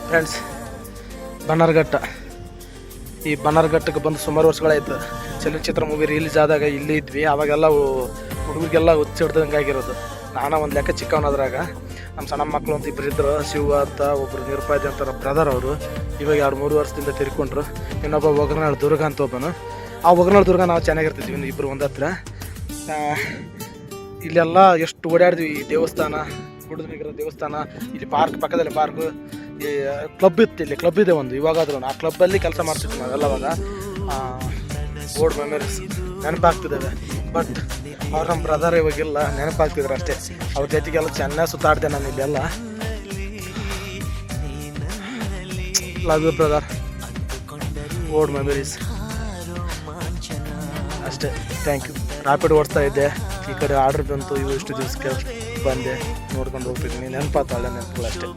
Friends, Bannerghatta. ಈ ಬನ್ನರ್ಘಟ್ಟಕ್ಕೆ ಬಂದು ಸುಮಾರು ವರ್ಷಗಳಾಯ್ತು. ಚಲನಚಿತ್ರ ಮೂವಿ ರಿಲೀಸ್ ಆದಾಗ ಇಲ್ಲಿ ಇದ್ವಿ. ಆವಾಗೆಲ್ಲ ಹುಡುಗರಿಗೆಲ್ಲ ಹುಚ್ಚಿಡ್ದಂಗೆ ಆಗಿರೋದು. ನಾನು ಒಂದು ಲೆಕ್ಕ ಚಿಕ್ಕವನಾದ್ರಾಗ ನಮ್ಮ ಸಣ್ಣ ಮಕ್ಕಳು ಅಂತ ಇಬ್ಬರು ಇದ್ದರು. ಶಿವ ಅಂತ ಒಬ್ಬರು ನಿರುಪಾದಿ ಅಂತ ಬ್ರದರ್ ಅವರು. ಇವಾಗ 2-3 ವರ್ಷದಿಂದ ತಿರ್ಕೊಂಡ್ರು. ಇನ್ನೊಬ್ಬ ಒಗರ್ನಾಳು ದುರ್ಗ ಅಂತ ಒಬ್ಬನು. ಆ ಒಗರ್ನಾಳು ದುರ್ಗ ನಾವು ಚೆನ್ನಾಗಿರ್ತಿದ್ವಿ ಇಬ್ಬರು ಒಂದು ಹತ್ರ. ಇಲ್ಲೆಲ್ಲ ಎಷ್ಟು ಓಡಾಡಿದ್ವಿ. ಈ ದೇವಸ್ಥಾನ, ಗುಡ್ಡದಲ್ಲಿರೋ ದೇವಸ್ಥಾನ, ಇಲ್ಲಿ ಪಾರ್ಕ್, ಪಕ್ಕದಲ್ಲಿ ಪಾರ್ಕು, ಈ ಕ್ಲಬ್ ಇತ್ತು. ಇಲ್ಲಿ ಕ್ಲಬ್ ಇದೆ ಒಂದು. ಇವಾಗಾದ್ರೂ ಆ ಕ್ಲಬ್ಬಲ್ಲಿ ಕೆಲಸ ಮಾಡ್ತಿದ್ವಿ ನಾವೆಲ್ಲ. ಅವಾಗ ಓಲ್ಡ್ ಮೆಮರೀಸ್ ನೆನಪಾಗ್ತಿದ್ದಾವೆ. ಬಟ್ ಅವ್ರು ನಮ್ಮ ಬ್ರದರ್ ಇವಾಗೆಲ್ಲ ನೆನಪಾಗ್ತಿದ್ರು ಅಷ್ಟೇ. ಅವ್ರ ಜೊತೆಗೆಲ್ಲ ಚೆನ್ನಾಗಿ ಸುತ್ತಾಡ್ದೆ ನಾನು ಇಲ್ಲೆಲ್ಲ. Love you brother, old memories ಅಷ್ಟೇ. Thank you. ರ್ಯಾಪಿಡ್ ಓಡಿಸ್ತಾ ಇದ್ದೆ. ಈ ಕಡೆ ಆರ್ಡ್ರ್ ಬಂತು. ಇಷ್ಟು ದಿವಸಕ್ಕೆ ಬಂದೆ, ನೋಡ್ಕೊಂಡು ಹೋಗ್ತಿದ್ದೀನಿ. ನೆನಪಾತು, ಹಳೆ ನೆನಪುಗಳು ಅಷ್ಟೇ.